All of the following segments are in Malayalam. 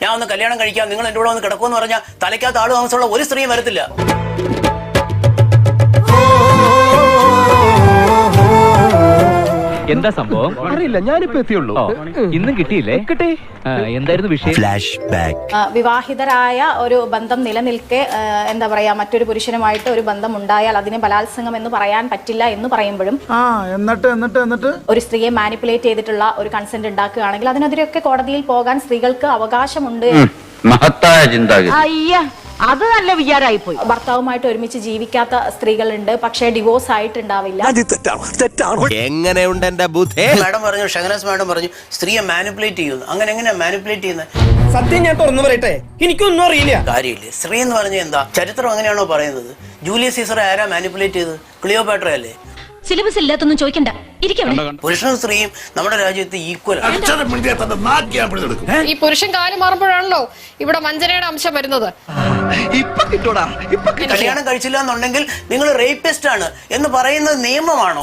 ഞാൻ ഒന്ന് കല്യാണം കഴിക്കാം, നിങ്ങൾ എൻ്റെ കൂടെ ഒന്ന് കിടക്കുമെന്ന് പറഞ്ഞാൽ തലയ്ക്കകത്ത് ആള് താമസമുള്ള ഒരു സ്ത്രീയും വരത്തില്ല. എന്താ സംഭവം അറിയില്ല, ഞാനിപ്പോ എത്തിയുള്ളൂ. ഇന്നും കിട്ടിയില്ലേ? കിട്ടി. എന്തായിരുന്നു വിഷയം? Flash back. വിവാഹിതരായ ഒരു ബന്ധം നിലനിൽക്കെ എന്താ പറയാ, മറ്റൊരു പുരുഷനുമായിട്ട് ഒരു ബന്ധം ഉണ്ടായാൽ അതിനെ ബലാത്സംഗം എന്ന് പറയാൻ പറ്റില്ല എന്ന് പറയുമ്പോഴും എന്നിട്ട് ഒരു സ്ത്രീയെ മാനിപ്പുലേറ്റ് ചെയ്തിട്ടുള്ള ഒരു കൺസെന്റ് ഉണ്ടാക്കുകയാണെങ്കിൽ അതിനെതിരെയൊക്കെ കോടതിയിൽ പോകാൻ സ്ത്രീകൾക്ക് അവകാശമുണ്ട്. മഹത്തായ ചിന്താഗതി. അത് നല്ല വിചാരമായി പോയി. ഭർത്താവുമായിട്ട് ഒരുമിച്ച് ജീവിക്കാത്ത സ്ത്രീകളുണ്ട്, പക്ഷേ ഡിവോഴ്സ് ആയിട്ടുണ്ടാവില്ല. എങ്ങനെയുണ്ട് എന്റെ ബുദ്ധി? മാഡം പറഞ്ഞു, ഷഹനാസ് മാഡം പറഞ്ഞു സ്ത്രീയെ മാനിപ്പുലേറ്റ് ചെയ്യുന്നു. അങ്ങനെ എങ്ങനെയാ മാനിപ്പുലേറ്റ് ചെയ്യുന്നത്? സത്യം ഞാൻ തുറന്നു പറയട്ടെ, എനിക്കൊന്നും അറിയില്ല. കാര്യമില്ല. സ്ത്രീ എന്ന് പറഞ്ഞാൽ എന്താ? ചരിത്രം അങ്ങനെയാണോ പറയുന്നത്? ജൂലിയസ് സീസറെ ആരാ മാനിപ്പുലേറ്റ് ചെയ്തത്? ക്ലിയോപാട്ര അല്ലേ? സിലബസ് ഇല്ലാത്തൊന്നും ചോദിക്കണ്ട, ഇരിക്കവിടെ. പുരുഷനും സ്ത്രീയും നമ്മുടെ രാജ്യത്ത് ഈക്വൽ ആണ്. ഈ പുരുഷൻ കാലം മാറുമ്പോഴാണല്ലോ ഇവിടെ വഞ്ചനയുടെ അംശം വരുന്നത്. കല്യാണം കഴിച്ചില്ല എന്നുണ്ടെങ്കിൽ നിങ്ങൾ റേപ്പിസ്റ്റ് ആണ് എന്ന് പറയുന്നത് നിയമമാണോ?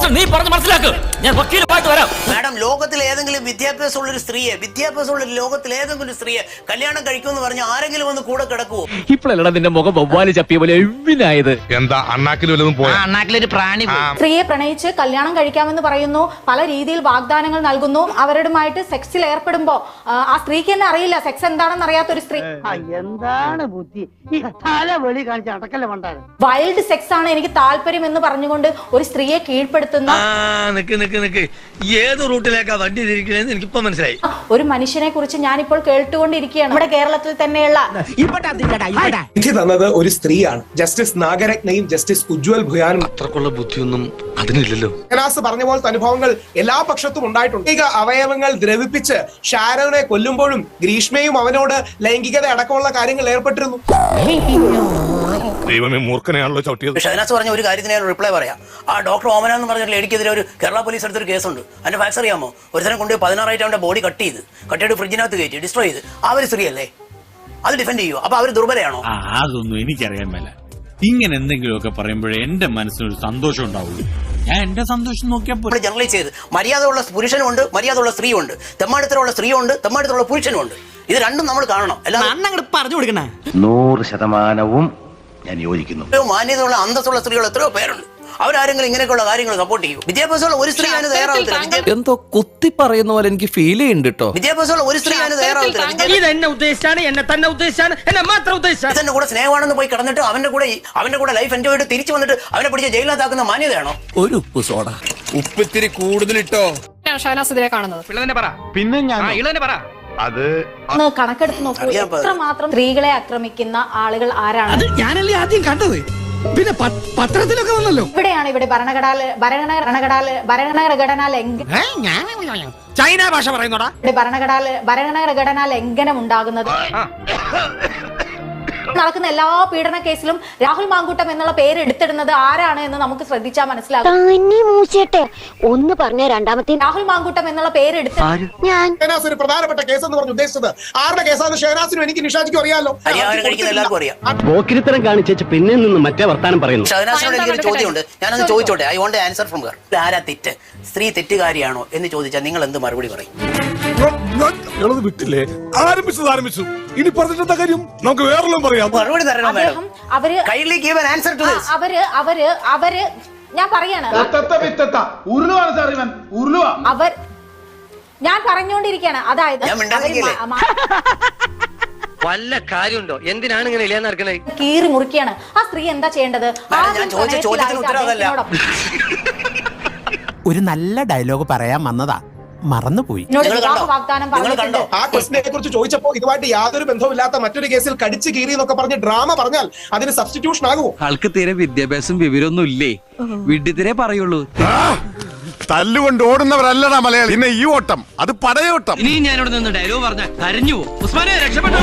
മാഡം, ലോകത്തിൽ ഏതെങ്കിലും വിദ്യാഭ്യാസമുള്ള ഒരു സ്ത്രീയെ, വിദ്യാഭ്യാസമുള്ള ലോകത്തിൽ ഏതെങ്കിലും ഒരു സ്ത്രീയെ കല്യാണം കഴിക്കുമെന്ന് പറഞ്ഞ ആരെങ്കിലും ഒന്ന് കൂടെ കിടക്കുവോ? ഇപ്പോഴല്ല നിന്റെ മുഖം വവ്വാല് ചപ്പിയ പോലെ എവിനായത്. എന്താ അണ്ണാക്കിലൊരു പ്രാണി. സ്ത്രീയെ പ്രണയിച്ച് കല്യാണം കഴിക്കാമെന്ന് പറയുന്നു, പല രീതിയിൽ വാഗ്ദാനങ്ങൾ നൽകുന്നു. അവരുമായിട്ട് സെക്സിൽ ഏർപ്പെടുമ്പോ ആ സ്ത്രീക്ക് തന്നെ അറിയില്ല സെക്സ് എന്താണെന്ന് അറിയാത്ത ഒരു സ്ത്രീ. എന്താണ് ബുദ്ധി ഈ തല വെളി കാണിച്ച് അടക്കല്ല വേണ്ടാണ്. വൈൽഡ് സെക്സ് ആണ് എനിക്ക് താല്പര്യം എന്ന് പറഞ്ഞുകൊണ്ട് ഒരു സ്ത്രീയെ കീഴ്പ്പെടുത്തുന്ന ഏത് റൂട്ടിലേക്കാ വണ്ടി തിരിക്കണേന്ന് എനിക്കിപ്പോ മനസ്സിലായി. ഒരു മനുഷ്യനെ കുറിച്ച് ഞാനിപ്പോൾ കേട്ടുകൊണ്ടിരിക്കുകയാണ്. നമ്മുടെ കേരളത്തിൽ തന്നെയുള്ള വിധി തന്നത് ഒരു സ്ത്രീയാണ്, ജസ്റ്റിസ് നാഗരത്നയും ജസ്റ്റിസ് ഉജ്വൽ ഭുയാനും. അത്രക്കുള്ള ബുദ്ധിയൊന്നും അതിനില്ലല്ലോ. ഷഹനാസ് പറഞ്ഞ പോലത്തെ അനുഭവങ്ങൾ എല്ലാ പക്ഷത്തും ഉണ്ടായിട്ടുണ്ട്. ലൈംഗിക അവയവങ്ങൾ ദ്രവിപ്പിച്ച് ഷാരോനെ കൊല്ലുമ്പോഴും ഗ്രീഷ്മയും അവനോട് ലൈംഗികത അടക്കമുള്ള കാര്യങ്ങൾ ഏർപ്പെട്ടിരുന്നു. ദൈവമേ, മൂർഖനെയാണല്ലോ ചവിട്ടിയത്. ഷഹനാസ് പറഞ്ഞ ഒരു കാര്യത്തിന് ഞാൻ റിപ്ലൈ പറയാം. ആ ഡോക്ടർ ഓമന എന്ന് പറഞ്ഞ ലേഡിക്കെതിരെ ഒരു കേരള പോലീസ് എടുത്തൊരു കേസുണ്ട്. അതിന്റെ ഫാക്സ് അറിയാമോ? ഒരുത്തരം കൊണ്ട് 16 അവന്റെ ബോഡി കട്ടിയിട്ട് ഫ്രിഡ്ജിനകത്ത് കയറ്റി ഡിസ്ട്രോയ് ചെയ്ത്. അവർ സ്ത്രീ അല്ലേ? അത് ഡിഫെൻഡ് ചെയ്യൂ. അപ്പൊ അവർ ദുർബലയാണോ? അതൊന്നും എനിക്കറിയാൻ മേല. ഇങ്ങനെ എന്തെങ്കിലുമൊക്കെ പറയുമ്പോഴേ എന്റെ മനസ്സിനൊരു സന്തോഷം ഉണ്ടാവുള്ളൂ. ഞാൻ എന്റെ സന്തോഷം നോക്കിയപ്പോൾ ജനറലൈസ് ചെയ്ത് മര്യാദയുള്ള പുരുഷനുണ്ട്, മര്യാദയുള്ള സ്ത്രീയുണ്ട്, തെമ്മാടിത്തരമുള്ള സ്ത്രീയുണ്ട്, തെമ്മാടിത്തരമുള്ള പുരുഷനുണ്ട്. ഇത് രണ്ടും നമ്മൾ കാണണം. എല്ലാം പറഞ്ഞു കൊടുക്കണേ. 100% ഞാൻ യോജിക്കുന്നു. മാന്യതയുള്ള അന്തസ്സുള്ള സ്ത്രീകൾ എത്രയോ പേരുണ്ട്. അവരാരെങ്കിലും ഇങ്ങനെയൊക്കെയുള്ള കാര്യങ്ങൾ സപ്പോർട്ട് ചെയ്യും. വിദ്യാഭ്യാസമുള്ള ഒരു സ്ത്രീ അതിന് തയ്യാറാവത്തില്ല. എന്തോ കുത്തി പറയുന്ന പോലെ എനിക്ക് ഫീൽ ചെയ്യുന്നുണ്ട് കേട്ടോ. വിദ്യാഭ്യാസമുള്ള ഒരു സ്ത്രീ അതിന് തയ്യാറാവത്തില്ല. എന്നെ ഉദ്ദേശിച്ചാണ്, എന്നെ തന്നെ ഉദ്ദേശിച്ചാണ്, എന്നെ മാത്രം ഉദ്ദേശിച്ചാണ്. ഇതെന്റെ കൂടെ സ്നേഹമാണെന്ന് പോയി കിടന്നിട്ട് അവന്റെ കൂടെ ലൈഫ് എൻജോയ് ചെയ്ത് തിരിച്ചു വന്നിട്ട് അവനെ പിടിച്ച് ജയിലിനകത്താക്കുന്ന മാന്യതയാണോ? ഒരു ഉപ്പ് സോഡ ഉപ്പിത്തിരി കൂടുതലിട്ടോ. ഷഹനാസ് ഇതിലെ കാണുന്നത്. പിന്നെ ഞാൻ അത് കണക്കെടുത്ത് നോക്കൂ, എത്രമാത്രം സ്ത്രീകളെ ആക്രമിക്കുന്ന ആളുകൾ ആരാണ്? ഞാനല്ലേ ആദ്യം കണ്ടത്, പിന്നെ പത്രത്തിലൊക്കെ വന്നല്ലോ. ഇവിടെയാണ് ഇവിടെ ഭരണഘടനാ ലംഘനം, ചൈന ഭാഷ പറയുന്നോടാ. ഭരണഘടനാ ലംഘനം ഉണ്ടാകുന്നത്. നടക്കുന്ന എല്ലാ പീഡന കേസിലും രാഹുൽ മാങ്കൂട്ടം എന്നുള്ള പേര് എടുത്തിടുന്നത് ആരാണ് എന്ന് നമുക്ക് ശ്രദ്ധിച്ചാൽ മനസ്സിലാകും. ഒന്ന് പറഞ്ഞ രണ്ടാമത്തെ രാഹുൽ മാങ്കൂട്ടം എന്നുള്ള പേര് എടുത്ത് ഷഹനാസ് ഒരു പ്രധാനപ്പെട്ട കേസ് എന്ന് പറഞ്ഞ് ഉദ്ദേശിച്ചത് ആരുടെ കേസാണ്? ഷഹനാസിനും എനിക്ക് നിഷാജിക്കും അറിയാലോ. എല്ലാവർക്കും അറിയാം. പോക്കിരിത്തരം കാണിച്ചു പിന്നെ നിന്ന് മറ്റേ വർത്താനം പറയുന്നു. ഷഹനാസിനോട് എനിക്കൊരു ചോദ്യമുണ്ട്, ഞാനത് ചോദിച്ചോട്ടെ. I want answer from her. ആരാ തെറ്റ്? സ്ത്രീ തെറ്റുകാരിയാണോ എന്ന് ചോദിച്ചാൽ നിങ്ങൾ എന്ത് മറുപടി പറയും? വിട്ടില്ലേ? ആരംഭിച്ചു. ഇനി പറഞ്ഞിട്ടെന്താ കാര്യം? നമുക്ക് വേറെല്ലാം പറയാം. മറുപടി തരണം മാഡം. അവര് kindly give an answer to this. അവര് ഞാൻ പറയാണ്, അവർ ഞാൻ പറഞ്ഞുകൊണ്ടിരിക്കുകയാണ്. അതായത് വല്ല കാര്യമുണ്ടോ? എന്തിനാണ് ഇങ്ങനെ ഇല്ലാന്ന് നടക്കണേ? കീറി മുറിക്കുകയാണ്. ആ സ്ത്രീ എന്താ ചെയ്യേണ്ടത്? ഒരു നല്ല ഡയലോഗ് പറയാൻ വന്നതാ, മറന്നുപോയി. ആ ക്വസ്റ്റിനെ കുറിച്ച് ചോദിച്ചപ്പോ ഇതുമായിട്ട് യാതൊരു ബന്ധവുമില്ലാത്ത മറ്റൊരു കേസിൽ കടിച്ചു കീറി എന്നൊക്കെ പറഞ്ഞ് ഡ്രാമ പറഞ്ഞാൽ അതിന് സബ്സ്റ്റിറ്റ്യൂഷൻ ആകുമോ? ആൾക്ക് തീരെ വിദ്യാഭ്യാസം വിവരമൊന്നും ഇല്ലേ? വിഡ്ഢിത്തിരെ പറയുള്ളൂ. തല്ലുകൊണ്ട് ഓടുന്നവരല്ലടാ മലയാളി. പിന്നെ ഈ ഓട്ടം അത് പടയോട്ടം. ഇനി ഞാനിവിടെ നിന്ന് ഡയലോഗ് പറഞ്ഞ കരഞ്ഞു. ഉസ്മാനെ രക്ഷപ്പെട്ടോ.